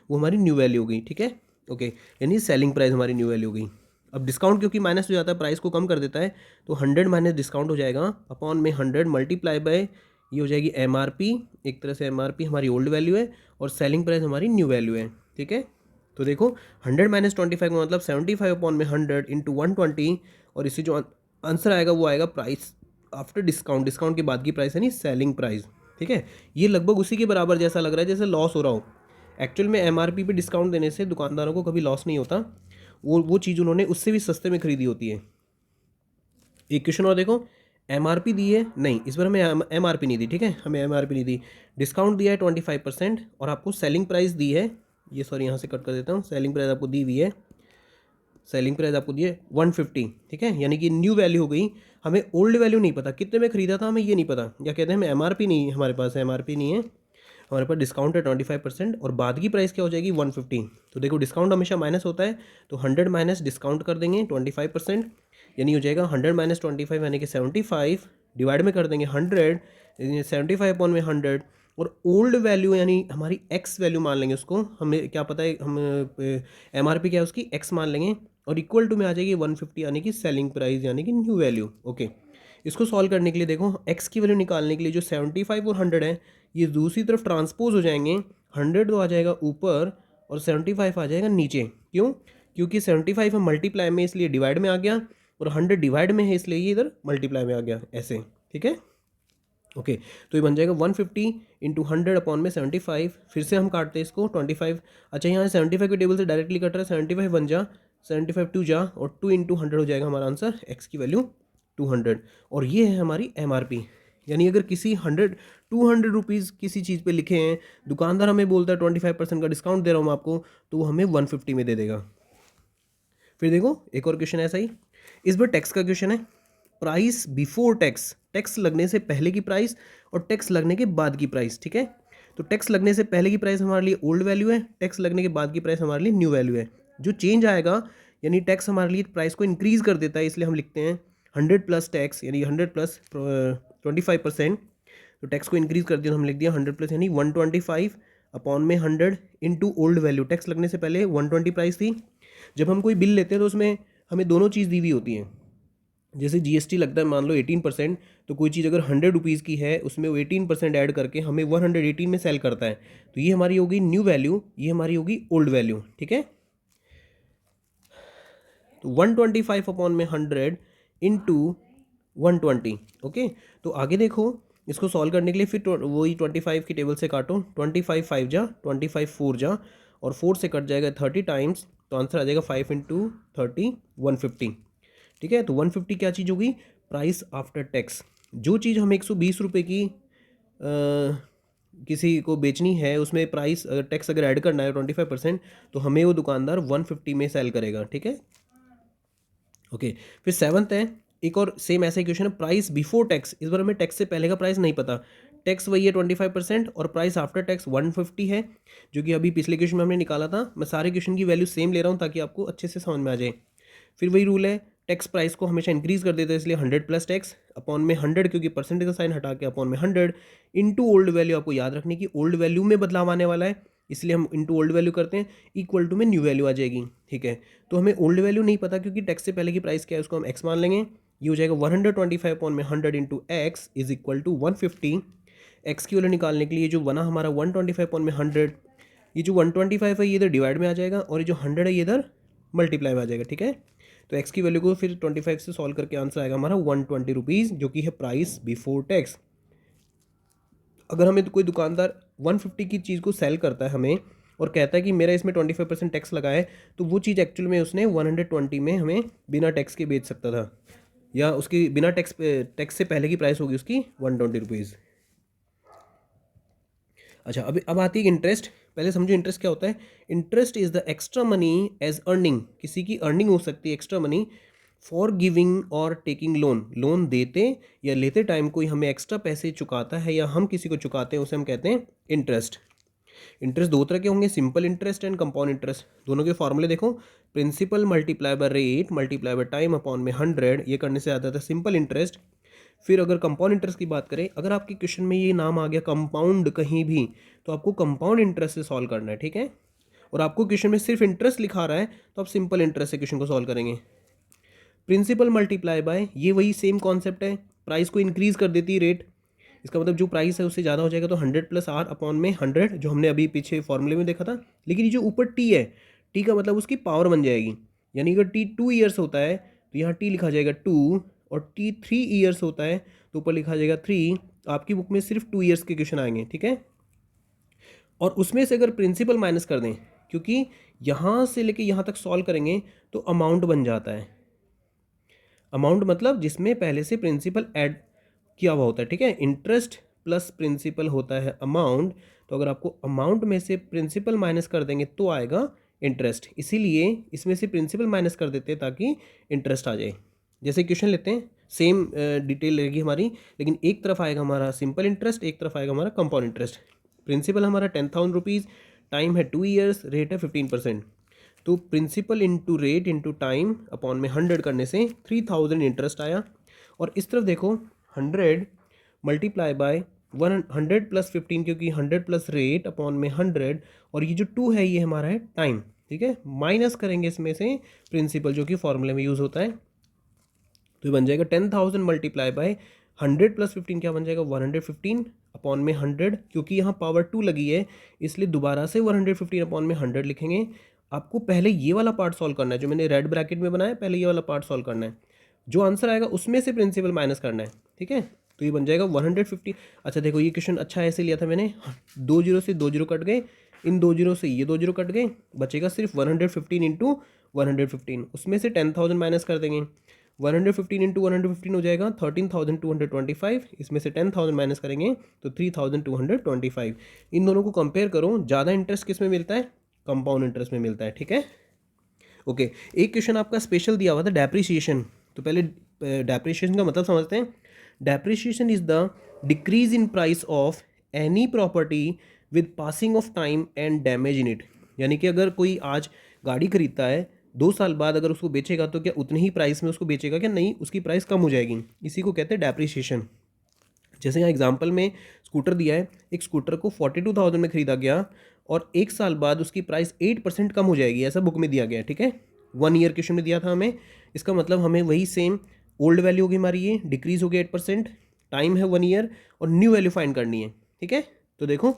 वो हमारी न्यू वैल्यू हो गई। ठीक है, ओके, यानी सेलिंग प्राइस हमारी न्यू वैल्यू हो गई। अब डिस्काउंट क्योंकि माइनस हो जाता है, प्राइस को कम कर देता है, तो 100 माइनस डिस्काउंट हो जाएगा अपॉन में 100 मल्टीप्लाई बाय ये हो जाएगी एमआरपी, एक तरह से एमआरपी हमारी ओल्ड वैल्यू है और सेलिंग प्राइस हमारी न्यू वैल्यू है। ठीक है, तो देखो 100 माइनस 25 का मतलब 75 अपॉन में 100 इंटू 120, और इससे जो आंसर आएगा वो आएगा प्राइस आफ्टर डिस्काउंट, डिस्काउंट के बाद की प्राइस यानी सेलिंग प्राइस। ठीक है, ये लगभग उसी के बराबर जैसा लग रहा है जैसे लॉस हो रहा हो। एक्चुअल में एमआरपी पे डिस्काउंट देने से दुकानदारों को कभी लॉस नहीं होता, वो चीज़ उन्होंने उससे भी सस्ते में खरीदी होती है। एक क्वेश्चन और देखो, एमआरपी दी है, नहीं इस बार हमें एमआरपी नहीं दी, ठीक है, हमें एमआरपी नहीं दी, डिस्काउंट दिया है 25% और आपको सेलिंग प्राइस दी है, ये सॉरी यहाँ से कट कर देता हूँ, सेलिंग प्राइस आपको दी हुई है, सेलिंग प्राइस आपको दी है 150, ठीक है, यानी कि न्यू वैल्यू हो गई, हमें ओल्ड वैल्यू नहीं पता कितने में खरीदा था, हमें ये नहीं पता, क्या कहते हैं हमें एमआरपी नहीं, हमारे पास एमआरपी नहीं है, हमारे पास डिस्काउंट है 25% और बाद की प्राइस क्या हो जाएगी 150। तो देखो डिस्काउंट हमेशा माइनस होता है, तो 100 माइनस डिस्काउंट कर देंगे 25%, यानी हो जाएगा 100 माइनस 25 यानी कि 75, डिवाइड में कर देंगे 100, 75 अपॉन में 100, और ओल्ड वैल्यू यानी हमारी एक्स वैल्यू मान लेंगे उसको, हमें क्या पता है, हम एमआरपी क्या है उसकी एक्स मान लेंगे, और इक्वल टू में आ जाएगी 150 यानी कि सेलिंग प्राइस यानी कि न्यू वैल्यू। ओके, इसको सॉल्व करने के लिए देखो एक्स की वैल्यू निकालने के लिए जो 75 और 100 है ये दूसरी तरफ ट्रांसपोज हो जाएंगे, 100 तो आ जाएगा ऊपर और 75 आ जाएगा नीचे, क्यों, क्योंकि 75 है मल्टीप्लाई में इसलिए डिवाइड में आ गया, और 100 डिवाइड में है इसलिए ये इधर मल्टीप्लाई में आ गया, ऐसे, ठीक है। ओके, तो ये बन जाएगा 150 इंटू 100 अपॉन में 75, फिर से हम काटते हैं इसको 25, अच्छा यहाँ 75 के टेबल से डायरेक्टली कट रहा है, 75 बन जा, 75 टू जा, और 2 इंटू 100 हो जाएगा हमारा आंसर, एक्स की वैल्यू 200, और ये है हमारी एमआरपी। यानी अगर किसी 200 रुपीज़ किसी चीज़ पे लिखे हैं, दुकानदार हमें बोलता है 25% का डिस्काउंट दे रहा हूँ आपको, तो वो हमें 150 में दे देगा। फिर देखो एक और क्वेश्चन ऐसा ही, इस बार टैक्स का क्वेश्चन है, प्राइस बिफोर टैक्स, टैक्स लगने से पहले की प्राइस और टैक्स लगने के बाद की प्राइस, ठीक है। तो टैक्स लगने से पहले की प्राइस हमारे लिए ओल्ड वैल्यू है, टैक्स लगने के बाद की प्राइस हमारे लिए न्यू वैल्यू है। जो चेंज आएगा यानी टैक्स हमारे लिए प्राइस को इंक्रीज कर देता है, इसलिए हम लिखते हैं 100 प्लस टैक्स, यानी 100 प्लस 25%, तो टैक्स को इंक्रीज कर दिया, हम लिख दिया 100 प्लस यानी 125 अपॉन में 100 इंटू ओल्ड वैल्यू, टैक्स लगने से पहले 120 प्राइस थी। जब हम कोई बिल लेते हैं तो उसमें हमें दोनों चीज़ दी हुई होती हैं, जैसे जीएसटी लगता है मान लो 18%, तो कोई चीज़ अगर 100 रुपीज़ की है उसमें वो 18% ऐड करके हमें 118 में सेल करता है, तो ये हमारी होगी न्यू वैल्यू, ये हमारी होगी ओल्ड वैल्यू, ठीक है। तो 125 अपॉन में 100 इंटू 120, ओके। तो आगे देखो इसको सॉल्व करने के लिए फिर वही 25 की टेबल से काटो, 25 5 जा, 25 4 जा, और 4 से कट जाएगा 30 टाइम्स, तो आंसर आ जाएगा 5 इंटू 30 150, ठीक है। तो 150 क्या चीज़ होगी, प्राइस आफ्टर टैक्स। जो चीज़ हमें 120 रुपये की किसी को बेचनी है उसमें प्राइस टैक्स अगर ऐड करना है 25%, तो हमें वो दुकानदार 150 में सेल करेगा, ठीक है। ओके, फिर 7th है, एक और सेम ऐसा ही क्वेश्चन है, प्राइस बिफोर टैक्स, इस बार हमें टैक्स से पहले का प्राइस नहीं पता, टैक्स वही है 25% और प्राइस आफ्टर टैक्स 150 है, जो कि अभी पिछले क्वेश्चन में हमने निकाला था। मैं सारे क्वेश्चन की वैल्यू सेम ले रहा हूँ ताकि आपको अच्छे से समझ में आ जाए। फिर वही रूल है, टैक्स प्राइस को हमेशा इंक्रीज कर देते हैं, इसलिए 100 प्लस टैक्स अपॉन में 100, क्योंकि परसेंटेज का साइन हटा के अपॉन में 100 इंटू ओल्ड वैल्यू, आपको याद रखने की ओल्ड वैल्यू में बदलाव आने वाला है, इसलिए हम इंटू ओल्ड वैल्यू करते हैं, इक्वल टू में न्यू वैल्यू आ जाएगी, ठीक है। तो हमें ओल्ड वैल्यू नहीं पता क्योंकि टैक्स से पहले की प्राइस क्या है उसको हम एक्स मान लेंगे, ये हो जाएगा 125 अपॉन में 100 into x is equal to 150। X की वैल्यू निकालने के लिए जो बना हमारा 125 अपॉन में 100, ये जो 125 है ये इधर डिवाइड में आ जाएगा, और ये जो 100 है ये इधर मल्टीप्लाई में आ जाएगा, ठीक है। तो एक्स की वैल्यू को फिर 25 से सॉल्व करके आंसर आएगा हमारा 120 रुपीज़, जो कि है प्राइस बिफोर टैक्स। अगर हमें कोई दुकानदार 150 की चीज़ को सेल करता है हमें और कहता है कि मेरा इसमें 25% टैक्स लगा है, तो वो चीज़ एक्चुअल में उसने 120 में हमें बिना टैक्स के बेच सकता था, या उसकी बिना टैक्स से पहले की प्राइस होगी उसकी 120 रुपीज़। अच्छा, अब आती है इंटरेस्ट। पहले समझो इंटरेस्ट क्या होता है। Interest is the extra money as earning, किसी की अर्निंग हो सकती है एक्स्ट्रा मनी फॉर गिविंग और टेकिंग लोन, लोन देते या लेते टाइम कोई हमें एक्स्ट्रा पैसे चुकाता है या हम किसी को चुकाते हैं, उसे हम कहते हैं इंटरेस्ट। इंटरेस्ट दो तरह के होंगे, simple interest and compound interest. दोनों के फॉर्मूले देखो, principal multiply by rate multiply by time upon में 100, ये करने से आता था सिंपल इंटरेस्ट। फिर अगर कंपाउंड इंटरेस्ट की बात करें, अगर आपके क्वेश्चन में ये नाम आ गया कंपाउंड कहीं भी, तो आपको कंपाउंड इंटरेस्ट से सॉल्व करना है, ठीक है। और आपको क्वेश्चन में सिर्फ इंटरेस्ट लिखा रहा है तो आप सिंपल इंटरेस्ट से क्वेश्चन को सॉल्व करेंगे। प्रिंसिपल मल्टीप्लाई बाय, ये वही सेम कॉन्सेप्ट है, प्राइस को इंक्रीज कर देती है रेट, इसका मतलब जो प्राइस है उससे ज़्यादा हो जाएगा, तो 100 प्लस आर अपॉन में 100, जो हमने अभी पीछे फॉर्मूले में देखा था। लेकिन ये जो ऊपर टी है, टी का मतलब उसकी पावर बन जाएगी, यानी अगर टी 2 ईयर्स होता है तो यहाँ टी लिखा जाएगा 2, और टी 3 ईयर्स होता है तो ऊपर लिखा जाएगा 3। आपकी बुक में सिर्फ 2 ईयर्स के क्वेश्चन आएंगे, ठीक है। और उसमें से अगर प्रिंसिपल माइनस कर दें, क्योंकि यहाँ से लेके यहाँ तक सॉल्व करेंगे तो अमाउंट बन जाता है, अमाउंट मतलब जिसमें पहले से प्रिंसिपल ऐड किया हुआ होता है, ठीक है। इंटरेस्ट प्लस प्रिंसिपल होता है अमाउंट, तो अगर आपको अमाउंट में से प्रिंसिपल माइनस कर देंगे तो आएगा इंटरेस्ट, इसीलिए इसमें से प्रिंसिपल माइनस कर देते हैं ताकि इंटरेस्ट आ जाए। जैसे क्वेश्चन लेते हैं, सेम डिटेल रहेगी हमारी, लेकिन एक तरफ आएगा हमारा सिंपल इंटरेस्ट, एक तरफ आएगा हमारा कंपाउंड इंटरेस्ट। प्रिंसिपल हमारा 10,000 रुपीज़, टाइम है 2 ईयर्स, रेट है 15%। तो principal into rate into time upon में 100 करने से 3000 इंटरेस्ट आया। और इस तरफ देखो 100 मल्टीप्लाई बाय 100 प्लस 15, क्योंकि 100 प्लस रेट अपॉन में 100, और ये जो 2 है ये हमारा है टाइम, ठीक है। माइनस करेंगे इसमें से प्रिंसिपल जो कि फॉर्मूले में यूज़ होता है, तो ये बन जाएगा 10,000 मल्टीप्लाई बाय 100 प्लस 15 क्या बन जाएगा 115 अपॉन में 100, क्योंकि यहाँ पावर 2 लगी है इसलिए दोबारा से 115 अपॉन में 100 लिखेंगे। आपको पहले ये वाला पार्ट सॉल्व करना है जो मैंने रेड ब्रैकेट में बनाया, पहले ये वाला पार्ट सॉल्व करना है, जो आंसर आएगा उसमें से प्रिंसिपल माइनस करना है, ठीक है। तो ये बन जाएगा 150। अच्छा देखो ये क्वेश्चन अच्छा ऐसे लिया था मैंने, 2 जीरो से 2 जीरो कट गए, इन 2 जीरो से ये 2 जीरो कट गए, बचेगा सिर्फ 115 इंटू 115, उसमें से 10,000 माइनस कर देंगे। 115 इंटू 115 हो जाएगा 13,225, इसमें से 10,000 माइनस करेंगे तो 3,225। इन दोनों को कंपेयर करो, ज़्यादा इंटरेस्ट किस में मिलता है, कंपाउंड इंटरेस्ट में मिलता है, ठीक है। ओके, एक क्वेश्चन आपका स्पेशल दिया हुआ था डेप्रिसिएशन, तो पहले डेप्रिसिएशन का मतलब समझते हैं। Depreciation is the decrease in price of any property with passing of time and damage in it. यानी कि अगर कोई आज गाड़ी खरीदता है, 2 साल बाद अगर उसको बेचेगा तो क्या उतनी ही प्राइस में उसको बेचेगा, क्या नहीं, उसकी प्राइस कम हो जाएगी, इसी को कहते हैं डेप्रिसिएशन। जैसे यहाँ एग्जांपल में स्कूटर दिया है, एक स्कूटर को 42,000 में खरीदा गया और 1 साल बाद उसकी प्राइस 8% कम हो जाएगी, ऐसा बुक में दिया गया है, ठीक है। 1 ईयर क्वेश्चन में दिया था हमें, इसका मतलब हमें वही सेम ओल्ड वैल्यू होगी हमारी, ये डिक्रीज हो गया 8%, टाइम है 1 ईयर और न्यू वैल्यू फाइंड करनी है, ठीक है। तो देखो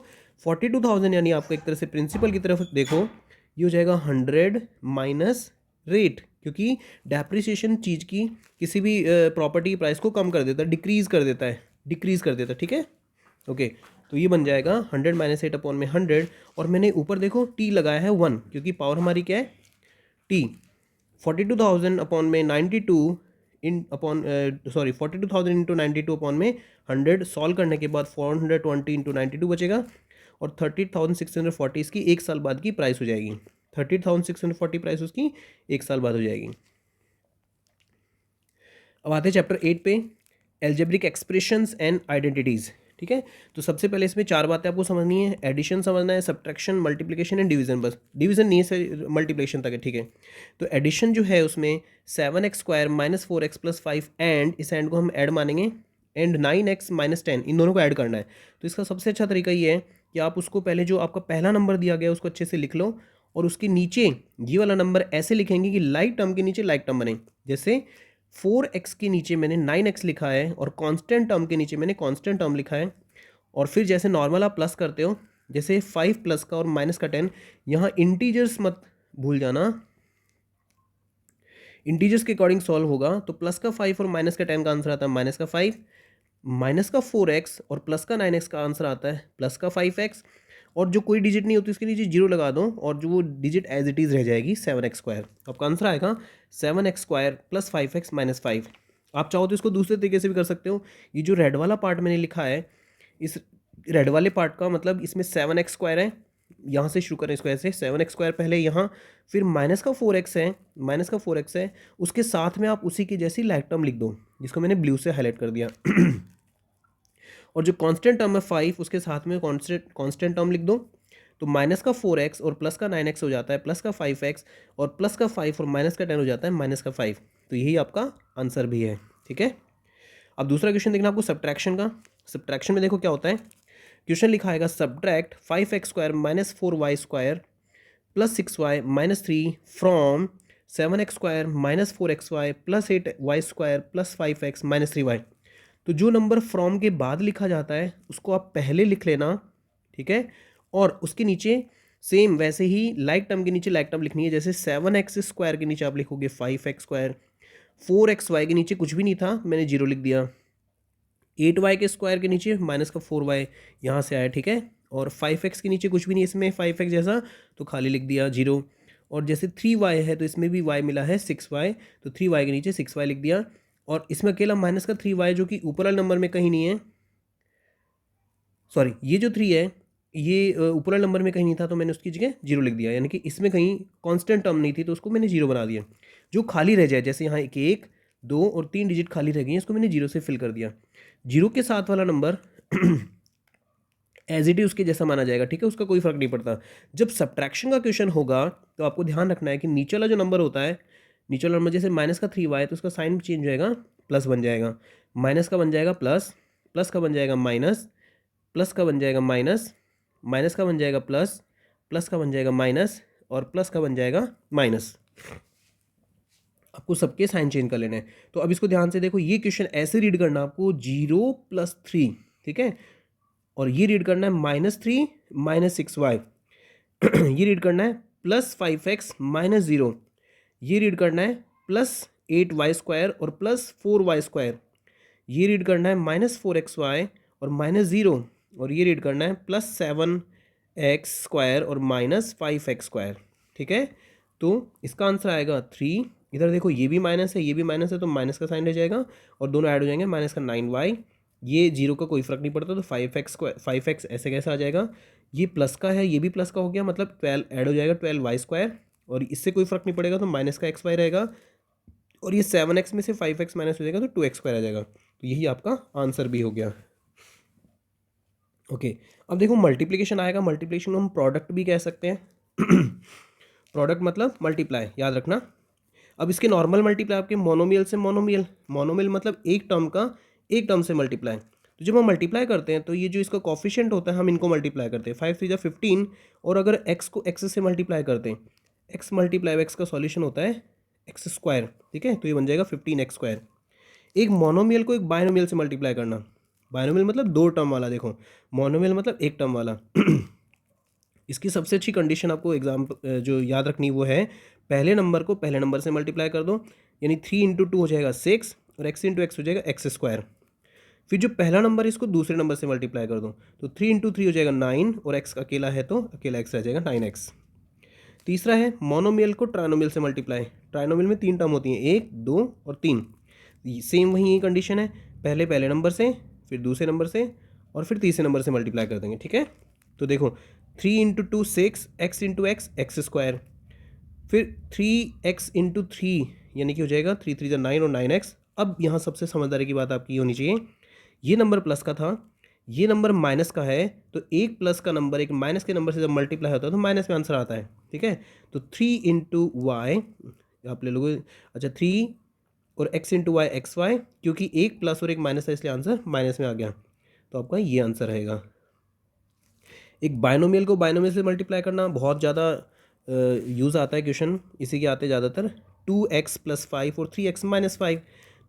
42,000 यानी आपको एक तरह से प्रिंसिपल की तरफ देखो, ये हो जाएगा 100 माइनस रेट, क्योंकि डेप्रिसिएशन चीज़ की किसी भी प्रॉपर्टी प्राइस को कम कर देता है, डिक्रीज कर देता है, ठीक है। ओके, तो ये बन जाएगा 100 माइनस 8 अपॉन में 100, और मैंने ऊपर देखो टी लगाया है 1, क्योंकि पावर हमारी क्या है टी। 42,000 अपॉन में 92 इन अपॉन 42,000 इंटू 92 अपॉन में 100, सॉल्व करने के बाद 420 इंटू 92 बचेगा, और 30,640 इसकी 1 साल बाद की प्राइस हो जाएगी। 30,640 प्राइस उसकी 1 साल बाद हो जाएगी। अब आते हैं चैप्टर 8 पे, एल्जेब्रिक एक्सप्रेशंस एंड आइडेंटिटीज़, ठीक है। तो सबसे पहले इसमें 4 बातें आपको समझनी है, एडिशन समझना है, सब्ट्रैक्शन, मल्टीप्लिकेशन एंड डिवीजन, बस डिवीजन नहीं है, मल्टीप्लिकेशन तक है, ठीक है। तो एडिशन जो है उसमें 7x² minus 4x plus 5 and, इस एंड को हम ऐड मानेंगे, एंड 9x माइनस 10, इन दोनों को ऐड करना है। तो इसका सबसे अच्छा तरीका ये है कि आप उसको पहले जो आपका पहला नंबर दिया गया उसको अच्छे से लिख लो, और उसके नीचे ये वाला नंबर ऐसे लिखेंगे कि लाइक टर्म के नीचे लाइक टर्म बने। जैसे 4x के नीचे मैंने 9x लिखा है और कांस्टेंट टर्म के नीचे मैंने कांस्टेंट टर्म लिखा है, और फिर जैसे नॉर्मल आप प्लस करते हो, जैसे 5 प्लस का और माइनस का 10, यहाँ इंटीजर्स मत भूल जाना, इंटीजर्स के अकॉर्डिंग सॉल्व होगा। तो प्लस का 5 और माइनस का 10 का आंसर आता है माइनस का 5, माइनस का 4x और प्लस का 9x का आंसर आता है प्लस का 5x, और जो कोई डिजिट नहीं होती उसके नीचे 0 लगा दो, और जो वो डिजिट एज इट इज़ रह जाएगी 7x²। आपका आंसर आएगा 7x² प्लस 5x माइनस 5। आप चाहो तो इसको दूसरे तरीके से भी कर सकते हो। ये जो रेड वाला पार्ट मैंने लिखा है, इस रेड वाले पार्ट का मतलब इसमें 7x² है, यहाँ से शुरू करें इसको ऐसे, 7x² पहले यहाँ, फिर माइनस का 4x है, उसके साथ में आप उसी की जैसी लाइक टर्म लिख दो, जिसको मैंने ब्लू से हाईलाइट कर दिया। और जो कांस्टेंट टर्म है 5, उसके साथ में कांस्टेंट टर्म लिख दो, तो माइनस का 4x और प्लस का 9x हो जाता है प्लस का 5x, और प्लस का 5 और माइनस का 10 हो जाता है माइनस का 5। तो यही आपका आंसर भी है, ठीक है। अब दूसरा क्वेश्चन देखना आपको सब्ट्रैक्शन का। सब्ट्रैक्शन में देखो क्या होता है, क्वेश्चन लिखा आएगा subtract 5x² minus 4y² plus 6y minus 3 from 7x² minus 4xy plus 8y² plus 5x minus 3y। तो जो नंबर फ्रॉम के बाद लिखा जाता है उसको आप पहले लिख लेना, ठीक है, और उसके नीचे सेम वैसे ही लाइक टर्म के नीचे लाइक टर्म लिखनी है। जैसे 7x² के नीचे आप लिखोगे 5x², 4xy के नीचे कुछ भी नहीं था मैंने 0 लिख दिया, 8y के स्क्वायर के नीचे माइनस का 4y यहाँ से आया, ठीक है, और 5x के नीचे कुछ भी नहीं इसमें 5x जैसा, तो खाली लिख दिया 0, और जैसे 3y है तो इसमें भी y मिला है 6y, तो 3y के नीचे 6y लिख दिया। और इसमें अकेला माइनस का 3y जो कि ऊपर वाले नंबर में कहीं नहीं है, सॉरी ये जो 3 है ये ऊपर वाले नंबर में कहीं नहीं था, तो मैंने उसकी जगह 0 लिख दिया, यानी कि इसमें कहीं कांस्टेंट टर्म नहीं थी तो उसको मैंने 0 बना दिया। जो खाली रह जाए, जैसे यहाँ एक 2 और 3 डिजिट खाली रह गई हैं, इसको मैंने 0 से फिल कर दिया। 0 के साथ वाला नंबर एज इट इज उसके जैसा माना जाएगा, ठीक है, उसका कोई फर्क नहीं पड़ता। जब सब्ट्रैक्शन का क्वेश्चन होगा तो आपको ध्यान रखना है कि नीचे वाला जो नंबर होता है, नीचे वाला नंबर जैसे माइनस का 3y तो उसका साइन चेंज हो जाएगा, प्लस बन जाएगा, माइनस का बन जाएगा प्लस, प्लस का बन जाएगा माइनस, प्लस का बन जाएगा माइनस, माइनस का बन जाएगा प्लस, प्लस का बन जाएगा माइनस, और प्लस का बन जाएगा माइनस। आपको सबके साइन चेंज कर लेने हैं। तो अब इसको ध्यान से देखो, ये क्वेश्चन ऐसे रीड करना आपको 0 + 3, ठीक है, और ये रीड करना है -3 - 6y ये रीड करना है +5x - 0, ये रीड करना है +8y² और +4y², ये रीड करना है -4xy और -0, और ये रीड करना है +7x² और -5x², ठीक है। तो इसका आंसर आएगा 3। इधर देखो ये भी माइनस है, ये भी माइनस है, तो माइनस का साइन रह जाएगा और दोनों ऐड हो जाएंगे, माइनस का 9y, ये 0 का कोई फर्क नहीं पड़ता, तो 5x ऐसे कैसे आ जाएगा, ये प्लस का है, ये भी प्लस का हो गया, मतलब 12 ऐड हो जाएगा 12y², और इससे कोई फर्क नहीं पड़ेगा तो माइनस का xy रहेगा, और ये 7x में से 5x माइनस हो जाएगा तो 2x² आ जाएगा। तो यही आपका आंसर भी हो गया। ओके, अब देखो मल्टीप्लिकेशन आएगा, मल्टीप्लिकेशन को हम प्रोडक्ट भी कह सकते हैं प्रोडक्ट मतलब मल्टीप्लाई, याद रखना। अब इसके नॉर्मल मल्टीप्लाई आपके मोनोमियल से मोनोमियल, मोनोमियल मतलब एक टर्म का एक टर्म से मल्टीप्लाई। तो जब हम मल्टीप्लाई करते हैं तो ये जो इसका कॉफिशिएंट होता है हम इनको मल्टीप्लाई करते हैं, 5 3 15, और अगर x को x से मल्टीप्लाई करते हैं, x × x का सॉल्यूशन होता है x², ठीक है, तो ये बन जाएगा 15x²। एक मोनोमियल को एक बायनोमियल से मल्टीप्लाई करना, बायनोमियल मतलब दो टर्म वाला, देखो मोनोमियल मतलब एक टर्म वाला इसकी सबसे अच्छी कंडीशन आपको एग्जाम जो याद रखनी वो है, पहले नंबर को पहले नंबर से मल्टीप्लाई कर दो, यानी 3 × 2 हो जाएगा 6 और x × x हो जाएगा x²। फिर जो पहला नंबर है इसको दूसरे नंबर से मल्टीप्लाई कर दो, तो 3 × 3 हो जाएगा 9 और x अकेला है तो अकेला x रह जाएगा 9x। तीसरा है मोनोमियल को ट्राइनोमियल से मल्टीप्लाई, ट्राइनोमियल में 3 टर्म होती हैं, 1 2 और 3, सेम वही कंडीशन है, पहले पहले नंबर से, फिर दूसरे नंबर से, और फिर तीसरे नंबर से मल्टीप्लाई कर देंगे, ठीक है। तो देखो 3 × 2 6, x × x x², फिर 3x × 3 यानी कि हो जाएगा 3 3 9 और 9x। अब यहाँ सबसे समझदारी की बात आपकी होनी चाहिए, ये नंबर प्लस का था, ये नंबर माइनस का है, तो एक प्लस का नंबर एक माइनस के नंबर से जब मल्टीप्लाई होता है तो माइनस में आंसर आता है, ठीक है। तो 3 × y आप ले लोगे, अच्छा 3 और x × y xy, क्योंकि एक प्लस और एक माइनस है इसलिए आंसर माइनस में आ गया, तो आपका ये आंसर रहेगा। एक बायनोमियल को बायनोमियल से मल्टीप्लाई करना बहुत ज़्यादा यूज़ आता है क्वेश्चन, इसी के आते ज़्यादातर 2x + 5 और 3x - 5,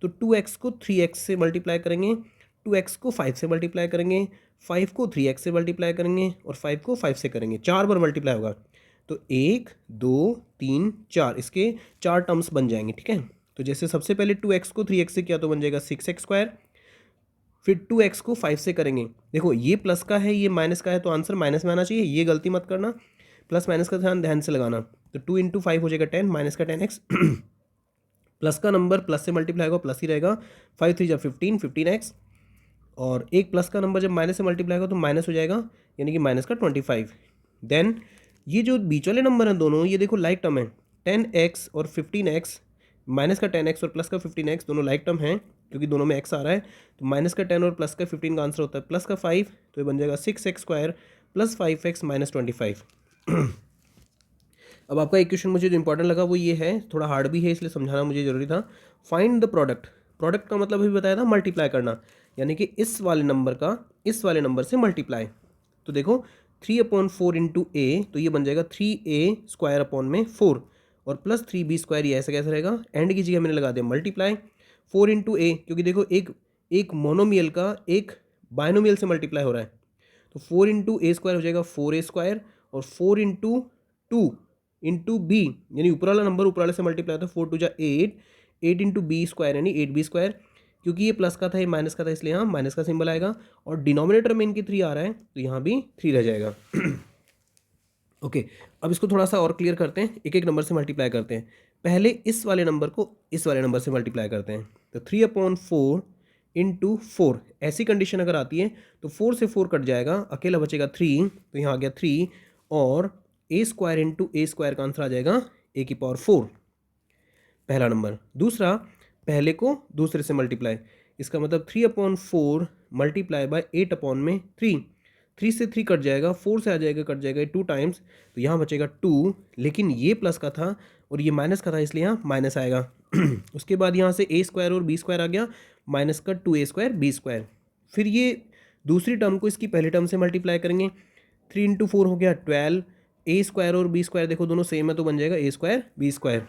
तो 2x को 3x से मल्टीप्लाई करेंगे, 2x को 5 से मल्टीप्लाई करेंगे, 5 को 3x से मल्टीप्लाई करेंगे और 5 को 5 से करेंगे, 4 बार मल्टीप्लाई होगा, तो 1 2 3 4 इसके 4 टर्म्स बन जाएंगे, ठीक है। तो जैसे सबसे पहले 2x को 3x से किया तो बन जाएगा 6x², फिर 2x को 5 से करेंगे, देखो ये प्लस का है ये माइनस का है तो आंसर माइनस में आना चाहिए, ये गलती मत करना, प्लस माइनस का ध्यान से लगाना। तो 2 × 5 हो जाएगा 10, माइनस का 10x प्लस का नंबर प्लस से मल्टीप्लाई होगा प्लस ही रहेगा, 5 3 15 15x, और एक प्लस का नंबर जब माइनस से मल्टीप्लाई होगा तो माइनस हो जाएगा, यानी कि माइनस का 25। देन ये जो बीच वाले नंबर हैं दोनों, ये देखो लाइक टर्म है, 10x और 15x, माइनस का 10x और प्लस का 15x दोनों लाइक टर्म हैं क्योंकि दोनों में x आ रहा है, तो माइनस का 10 और प्लस का 15 का आंसर होता है प्लस का 5, तो ये बन जाएगा 6x² + 5x - 25। अब आपका एक क्वेश्चन मुझे जो इंपॉर्टेंट लगा वो ये है, थोड़ा हार्ड भी है इसलिए समझाना मुझे ज़रूरी था। फाइंड द प्रोडक्ट, प्रोडक्ट का मतलब अभी बताया था मल्टीप्लाई करना, यानी कि इस वाले नंबर का इस वाले नंबर से मल्टीप्लाई। तो देखो 3/4 × a, तो ये बन जाएगा 3a² / 4 और प्लस 3b², ये ऐसा कैसे रहेगा, एंड की जगह मैंने लगा दिया मल्टीप्लाई 4 × a, क्योंकि देखो एक मोनोमियल का एक बायनोमियल से मल्टीप्लाई हो रहा है, तो 4 × a² हो जाएगा 4a² और 4 × 2 × b, यानी ऊपर वाला नंबर ऊपर वाले से मल्टीप्लाई होता है, 4 2 जा 8, 8 × b² यानी 8b², क्योंकि ये प्लस का था ये माइनस का था इसलिए यहाँ माइनस का सिंबल आएगा, और डिनोमिनेटर में इनकी 3 आ रहा है तो यहाँ भी 3 रह जाएगा ओके, अब इसको थोड़ा सा और क्लियर करते हैं, एक एक नंबर से मल्टीप्लाई करते हैं। पहले इस वाले नंबर को इस वाले नंबर से मल्टीप्लाई करते हैं। तो 3/4 इंटू 4, ऐसी कंडीशन अगर आती है तो 4 से 4 कट जाएगा, अकेला बचेगा 3, तो यहाँ आ गया 3, और ए स्क्वायर इंटू ए स्क्वायर का आंसर आ जाएगा a⁴, पहला नंबर। दूसरा, पहले को दूसरे से मल्टीप्लाई, इसका मतलब 3/4 मल्टीप्लाई बाय 8/3, 3 से 3 कट जाएगा, 4 से आ जाएगा, कट जाएगा 2 टाइम्स, तो यहाँ बचेगा 2, लेकिन ये प्लस का था और ये माइनस का था, इसलिए यहाँ माइनस आएगा। उसके बाद यहाँ से a स्क्वायर और b स्क्वायर आ गया, माइनस का 2a स्क्वायर b स्क्वायर। फिर ये दूसरी टर्म को इसकी पहली टर्म से मल्टीप्लाई करेंगे, 3 इंटू 4 हो गया 12, a स्क्वायर और b स्क्वायर देखो दोनों सेम है तो बन जाएगा a स्क्वायर b स्क्वायर।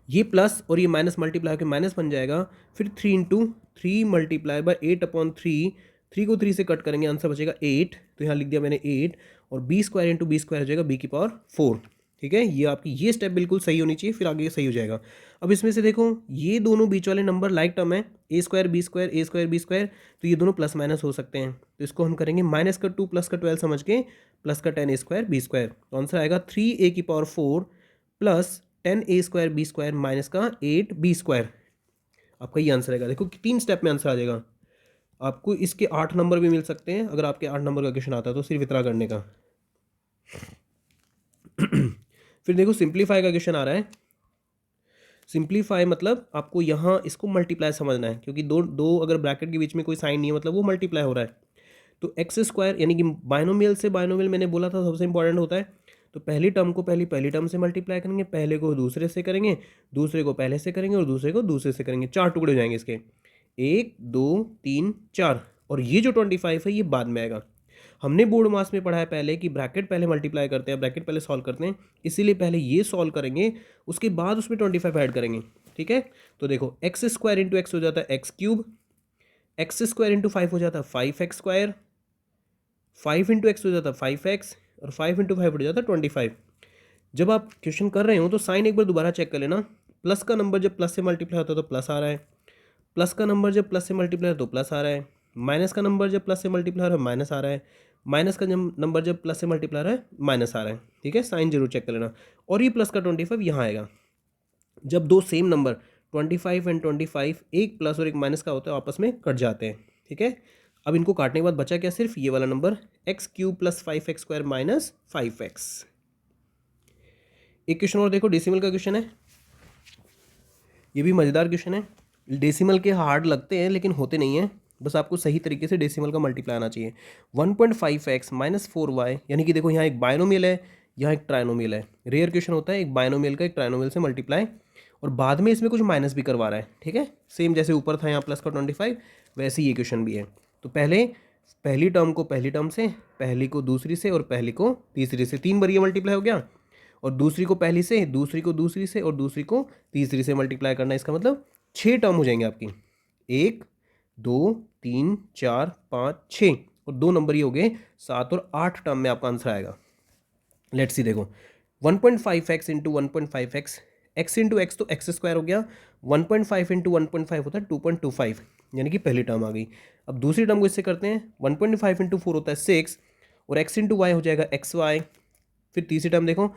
ये प्लस और ये माइनस मल्टीप्लाई होकर माइनस बन जाएगा। फिर 3 इंटू 3 मल्टीप्लाई बाय 8/3, 3 को 3 से कट करेंगे, आंसर बचेगा 8, तो यहाँ लिख दिया मैंने 8, और b square into b square हो जाएगा b⁴। ठीक है, ये आपकी ये स्टेप बिल्कुल सही होनी चाहिए, फिर आगे सही हो जाएगा। अब इसमें से देखो ये दोनों बीच वाले नंबर लाइक टर्म है, a square b square a square b square, तो ये दोनों प्लस माइनस हो सकते हैं, तो इसको हम करेंगे माइनस का 2 प्लस का 12 समझ के, प्लस का 10a स्क्वायर b स्क्वायर, तो आंसर आएगा 3a⁴ plus 10a square b square minus का 8b स्क्वायर। आपका ये आंसर आएगा। देखो 3 स्टेप में आंसर आ जाएगा। आपको इसके 8 नंबर भी मिल सकते हैं, अगर आपके 8 नंबर का क्वेश्चन आता है तो सिर्फ इतना करने का। फिर देखो सिंप्लीफाई का क्वेश्चन आ रहा है। सिंप्लीफाई मतलब आपको यहाँ इसको मल्टीप्लाई समझना है, क्योंकि दो दो अगर ब्रैकेट के बीच में कोई साइन नहीं है मतलब वो मल्टीप्लाई हो रहा है। तो एक्स स्क्वायर यानी कि बाइनोमियल से बाइनोमियल मैंने बोला था सबसे इंपॉर्टेंट होता है, तो पहली टर्म को पहली टर्म से मल्टीप्लाई करेंगे, पहले को दूसरे से करेंगे, दूसरे को पहले से करेंगे और दूसरे को दूसरे से करेंगे, 4 टुकड़े हो जाएंगे इसके, 1 2 3 4, और ये जो 25 है ये बाद में आएगा। हमने बोर्ड मास में पढ़ा है पहले कि ब्रैकेट पहले मल्टीप्लाई करते हैं, ब्रैकेट पहले सॉल्व करते हैं, इसीलिए पहले ये सॉल्व करेंगे, उसके बाद उसमें 25 ऐड करेंगे। ठीक है, तो देखो एक्स स्क्वायर इंटू एक्स हो जाता है x3, एक्स स्क्वायर इंटू 5 हो जाता है 5x स्क्वायर, 5 इंटू एक्स हो जाता है 5x, और 5 इंटू 5 हो जाता है 25। जब आप क्वेश्चन कर रहे हो तो साइन एक बार दोबारा चेक कर लेना। प्लस का नंबर जब प्लस से मल्टीप्लाई होता है तो प्लस आ रहा है, प्लस का नंबर जब प्लस से मल्टीप्लाई तो प्लस आ रहा है, माइनस का नंबर जब प्लस से मल्टीप्लाई हो रहा है माइनस आ रहा है, माइनस का नंबर जब प्लस से मल्टीप्लाई रहा है माइनस आ रहा है। ठीक है, साइन जरूर चेक कर लेना। और ये प्लस का 25 यहाँ आएगा। जब दो सेम नंबर 25 एंड 25 एक प्लस और एक माइनस का होता है आपस में कट जाते हैं। ठीक है, अब इनको काटने के बाद बचा क्या, सिर्फ ये वाला नंबर x³ + 5x² - 5x। एक क्वेश्चन और देखो, डेसिमल का क्वेश्चन है, ये भी मज़ेदार क्वेश्चन है। डेसिमल के हार्ड लगते हैं लेकिन होते नहीं हैं, बस आपको सही तरीके से डेसिमल का मल्टीप्लाई आना चाहिए। 1.5x - 4y, यानी कि देखो यहाँ एक बायनोमियल है, यहाँ एक ट्राइनोमियल है। रेयर क्वेश्चन होता है एक बायनोमियल का एक ट्राइनोमियल से मल्टीप्लाई, और बाद में इसमें कुछ माइनस भी करवा रहा है। ठीक है, सेम जैसे ऊपर था यहाँ प्लस का 25, वैसे ही ये क्वेश्चन भी है। तो पहले पहली टर्म को पहली टर्म से, पहली को दूसरी से और पहली को तीसरी से, 3 बार ये मल्टीप्लाई हो गया, और दूसरी को पहली से, दूसरी को दूसरी से और दूसरी को तीसरी से मल्टीप्लाई करना। इसका मतलब 6 टर्म हो जाएंगे आपकी, 1 2 3 4 5 6, और 2 नंबर ये हो गए 7 और 8 टर्म में आपका आंसर आएगा। लेट्स सी, देखो 1.5x into 1.5x, x into x तो एक्स स्क्वायर हो गया, 1.5 इंटू 1.5 होता है 2.25, यानी कि पहली टर्म आ गई। अब दूसरी टर्म को इससे करते हैं, 1.5 इंटू 4 होता है 6, और x इंटू वाई हो जाएगा xy। फिर तीसरी टर्म देखो,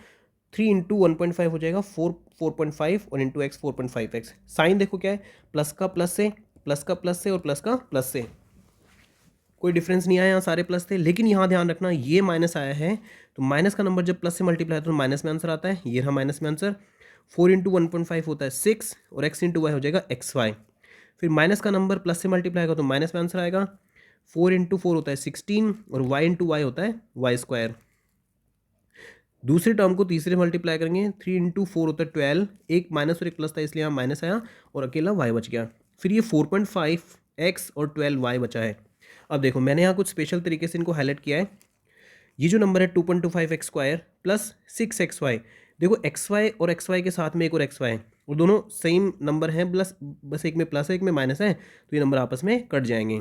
3 इंटू 1.5 हो जाएगा 4.5, और इंटू एक्स 4.5x। साइन देखो क्या है, प्लस का प्लस से, प्लस का प्लस से और प्लस का प्लस से, कोई डिफरेंस नहीं आया, यहाँ सारे प्लस थे। लेकिन यहाँ ध्यान रखना ये माइनस आया है, तो माइनस का नंबर जब प्लस से मल्टीप्लाई होता है तो माइनस में आंसर आता है। ये रहा माइनस में आंसर। 4 इंटू 1.5 होता है 6, और x इंटू वाई हो जाएगा xy। फिर माइनस का नंबर प्लस से मल्टीप्लाई होगा तो माइनस में आंसर आएगा। 4 इंटू 4 होता है 16, और y इंटू वाई होता है वाई स्क्वायर। दूसरी टर्म को तीसरे मल्टीप्लाई करेंगे, 3 इंटू 4 होता है 12, एक माइनस और एक प्लस था इसलिए यहाँ माइनस आया, और अकेला y बच गया। फिर ये 4.5x और 12y बचा है। अब देखो मैंने यहाँ कुछ स्पेशल तरीके से इनको हाईलाइट किया है। ये जो नंबर है 2.25x स्क्वायर प्लस 6xy, देखो xy और xy के साथ में एक और xy है, और दोनों सेम नंबर हैं, प्लस बस एक में प्लस है एक में माइनस है, तो ये नंबर आपस में कट जाएंगे।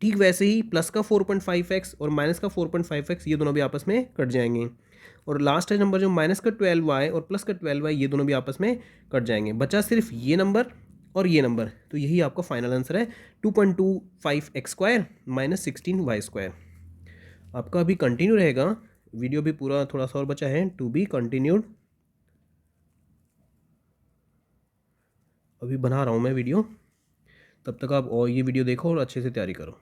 ठीक वैसे ही प्लस का 4.5x और माइनस का 4.5x, ये दोनों भी आपस में कट जाएंगे। और लास्ट है नंबर जो माइनस का 12y और प्लस का 12y, ये दोनों भी आपस में कट जाएंगे। बचा सिर्फ ये नंबर और ये नंबर, तो यही आपका फाइनल आंसर है 2.25x स्क्वायर - 16y स्क्वायर। आपका अभी कंटिन्यू रहेगा वीडियो, भी पूरा थोड़ा सा और बचा है, टू बी कंटिन्यूड। अभी बना रहा हूँ मैं वीडियो, तब तक आप और ये वीडियो देखो और अच्छे से तैयारी करो।